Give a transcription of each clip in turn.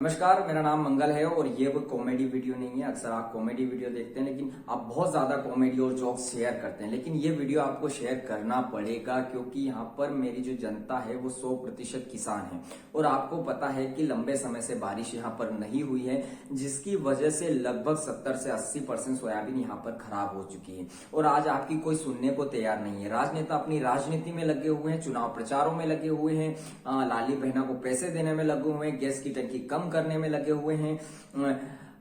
नमस्कार, मेरा नाम मंगल है और ये कोई कॉमेडी वीडियो नहीं है। अक्सर आप कॉमेडी वीडियो देखते हैं लेकिन आप बहुत ज्यादा कॉमेडी और जोक्स शेयर करते हैं, लेकिन ये वीडियो आपको शेयर करना पड़ेगा क्योंकि यहाँ पर मेरी जो जनता है वो 100% किसान है और आपको पता है कि लंबे समय से बारिश यहाँ पर नहीं हुई है, जिसकी वजह से लगभग 70 से 80% सोयाबीन यहाँ पर खराब हो चुकी है और आज आपकी कोई सुनने को तैयार नहीं है। राजनेता अपनी राजनीति में लगे हुए हैं, चुनाव प्रचारों में लगे हुए हैं, लाली बहना को पैसे देने में लगे हुए हैं, गैस की टंकी कम करने में लगे हुए हैं,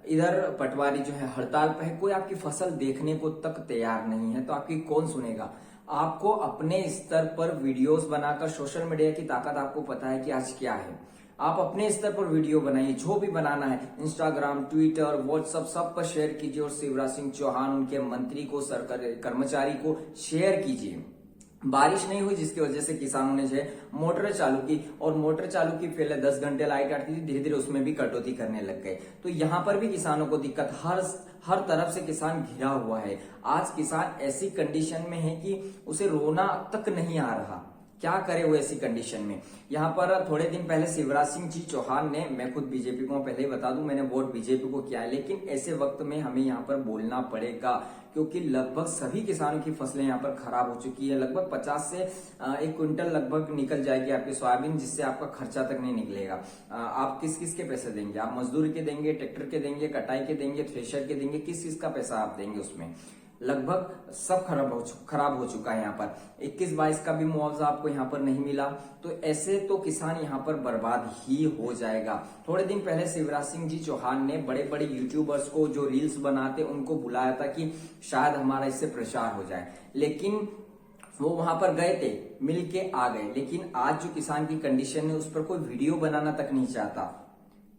इधर पटवारी जो है हड़ताल पर है। कोई आपकी फसल देखने को तक तैयार नहीं है तो आपकी कौन सुनेगा। आपको अपने स्तर पर वीडियोस बनाकर, सोशल मीडिया की ताकत आपको पता है कि आज क्या है, आप अपने स्तर पर वीडियो बनाइए, जो भी बनाना है इंस्टाग्राम, ट्विटर, व्हाट्सएप सब पर शेयर कीजिए और शिवराज सिंह चौहान, उनके मंत्री को, सरकारी कर्मचारी को शेयर कीजिए। बारिश नहीं हुई जिसकी वजह से किसानों ने जो है मोटर चालू की और मोटर चालू की, पहले 10 घंटे लाइट आती थी, धीरे धीरे उसमें भी कटौती करने लग गए। तो यहाँ पर भी किसानों को दिक्कत, हर तरफ से किसान घिरा हुआ है। आज किसान ऐसी कंडीशन में है कि उसे रोना तक नहीं आ रहा, क्या करे वो ऐसी कंडीशन में। यहाँ पर थोड़े दिन पहले शिवराज सिंह जी चौहान ने, मैं खुद बीजेपी को पहले ही बता दूं, मैंने वोट बीजेपी को किया है, लेकिन ऐसे वक्त में हमें यहाँ पर बोलना पड़ेगा क्योंकि लगभग सभी किसानों की फसलें यहाँ पर खराब हो चुकी है। लगभग 50 से 1 क्विंटल लगभग निकल जाएगी आपकी सोयाबीन, जिससे आपका खर्चा तक नहीं निकलेगा। आप किस किस के पैसे देंगे? आप मजदूर के देंगे, ट्रैक्टर के देंगे, कटाई के देंगे, थ्रेशर के देंगे, किस किस का पैसा आप देंगे? उसमें लगभग सब खराब हो चुका है। यहाँ पर 21-22 का भी मुआवजा आपको यहाँ पर नहीं मिला, तो ऐसे तो किसान यहाँ पर बर्बाद ही हो जाएगा। थोड़े दिन पहले शिवराज सिंह जी चौहान ने बड़े बड़े यूट्यूबर्स को, जो रील्स बनाते, उनको बुलाया था कि शायद हमारा इससे प्रचार हो जाए, लेकिन वो वहां पर गए थे, मिल के आ गए। लेकिन आज जो किसान की कंडीशन है उस पर कोई वीडियो बनाना तक नहीं चाहता,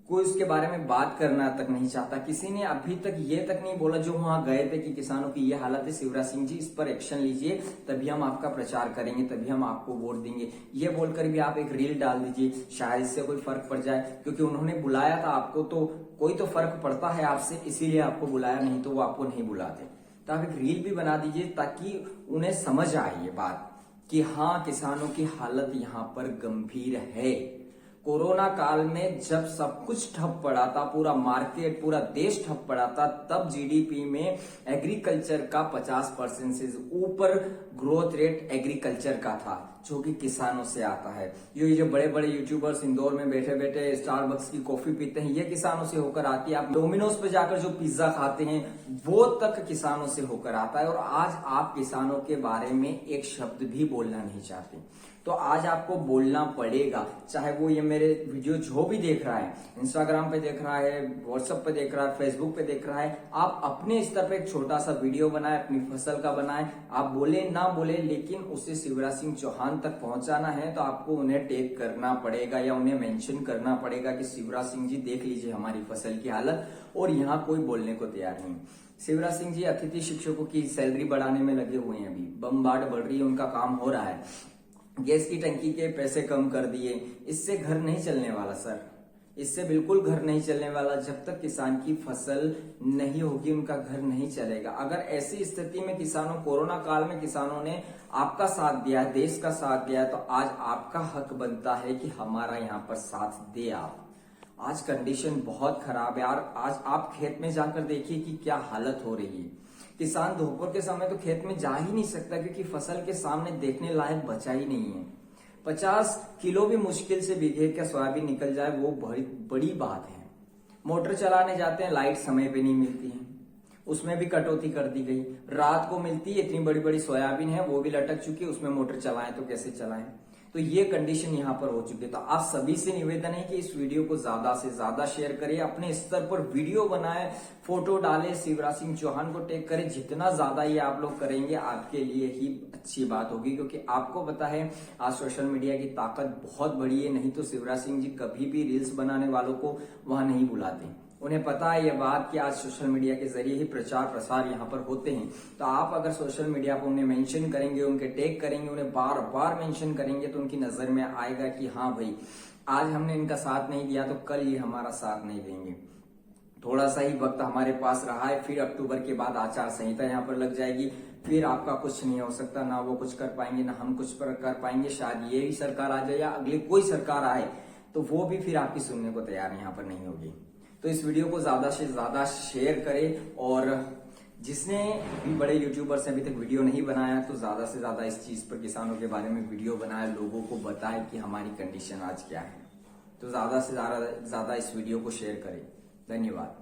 कोई उसके बारे में बात करना तक नहीं चाहता। किसी ने अभी तक ये तक नहीं बोला जो वहां गए थे कि किसानों की ये हालत है, शिवराज सिंह जी इस पर एक्शन लीजिए, तभी हम आपका प्रचार करेंगे, तभी हम आपको वोट देंगे। ये बोलकर भी आप एक रील डाल दीजिए, शायद इससे कोई फर्क पड़ जाए, क्योंकि उन्होंने बुलाया था आपको तो कोई तो फर्क पड़ता है आपसे, इसीलिए आपको बुलाया, नहीं तो वो आपको नहीं बुलाते। तो आप एक रील भी बना दीजिए ताकि उन्हें समझ आए ये बात कि हाँ, किसानों की हालत यहाँ पर गंभीर है। कोरोना काल में जब सब कुछ ठप पड़ा था, पूरा मार्केट, पूरा देश ठप पड़ा था, तब जीडीपी में एग्रीकल्चर का 50% से ऊपर ग्रोथ रेट एग्रीकल्चर का था, जो कि किसानों से आता है। ये जो बड़े बड़े यूट्यूबर्स इंदौर में बैठे बैठे स्टारबक्स की कॉफी पीते हैं, ये किसानों से होकर आती है। आप डोमिनोज पे जाकर जो पिज्जा खाते हैं, वो तक किसानों से होकर आता है। और आज आप किसानों के बारे में एक शब्द भी बोलना नहीं चाहते, तो आज आपको बोलना पड़ेगा। चाहे वो ये मेरे वीडियो जो भी देख रहा है, इंस्टाग्राम पे देख रहा है, व्हाट्सएप पे देख रहा है, फेसबुक पे देख रहा है, आप अपने स्तर पे एक छोटा सा वीडियो बनाए, अपनी फसल का बनाए। आप बोले ना बोले, लेकिन उसे शिवराज सिंह चौहान तक पहुंचाना है तो आपको उन्हें टैग करना पड़ेगा या उन्हें मेंशन करना पड़ेगा कि शिवराज सिंह जी देख लीजिए हमारी फसल की हालत, और यहाँ कोई बोलने को तैयार नहीं। शिवराज सिंह जी अतिथि शिक्षकों की सैलरी बढ़ाने में लगे हुए हैं, अभी बमबार्ड बढ़ रही है, उनका काम हो रहा है। गैस की टंकी के पैसे कम कर दिए, इससे घर नहीं चलने वाला सर, इससे बिल्कुल घर नहीं चलने वाला। जब तक किसान की फसल नहीं होगी उनका घर नहीं चलेगा। अगर ऐसी स्थिति में किसानों, कोरोना काल में किसानों ने आपका साथ दिया, देश का साथ दिया, तो आज आपका हक बनता है कि हमारा यहाँ पर साथ दे आप। आज कंडीशन बहुत खराब है यार। आज आप खेत में जाकर देखिए कि क्या हालत हो रही है। किसान दोपहर के समय तो खेत में जा ही नहीं सकता क्योंकि फसल के सामने देखने लायक बचा ही नहीं है। 50 किलो भी मुश्किल से बीघे का सोयाबीन निकल जाए, वो बड़ी बात है। मोटर चलाने जाते हैं, लाइट समय पे नहीं मिलती है, उसमें भी कटौती कर दी गई। रात को मिलती है, इतनी बड़ी बड़ी सोयाबीन है, वो भी लटक चुकी है, उसमें मोटर चलाएं तो कैसे चलाएं। तो ये कंडीशन यहाँ पर हो चुकी है। तो आप सभी से निवेदन है कि इस वीडियो को ज्यादा से ज्यादा शेयर करिए, अपने स्तर पर वीडियो बनाए, फोटो डाले, शिवराज सिंह चौहान को टैग करें। जितना ज्यादा ये आप लोग करेंगे आपके लिए ही अच्छी बात होगी, क्योंकि आपको पता है आज सोशल मीडिया की ताकत बहुत बड़ी है। नहीं तो शिवराज सिंह जी कभी भी रील्स बनाने वालों को वहां नहीं बुलाते। उन्हें पता है ये बात कि आज सोशल मीडिया के जरिए ही प्रचार प्रसार यहाँ पर होते हैं। तो आप अगर सोशल मीडिया पर उन्हें मेंशन करेंगे, उनके टैग करेंगे, उन्हें बार बार मेंशन करेंगे, तो उनकी नजर में आएगा कि हाँ भाई, आज हमने इनका साथ नहीं दिया तो कल ये हमारा साथ नहीं देंगे। थोड़ा सा ही वक्त हमारे पास रहा है, फिर अक्टूबर के बाद आचार संहिता यहाँ पर लग जाएगी, फिर आपका कुछ नहीं हो सकता, ना वो कुछ कर पाएंगे, ना हम कुछ कर पाएंगे। शायद ये भी सरकार आ जाए या अगली कोई सरकार आए, तो वो भी फिर आपकी सुनने को तैयार यहाँ पर नहीं होगी। तो इस वीडियो को ज्यादा से ज्यादा शेयर करें, और जिसने भी बड़े यूट्यूबर्स ने अभी तक वीडियो नहीं बनाया तो ज्यादा से ज्यादा इस चीज पर, किसानों के बारे में वीडियो बनाए, लोगों को बताए कि हमारी कंडीशन आज क्या है। तो ज्यादा से ज्यादा इस वीडियो को शेयर करें। धन्यवाद।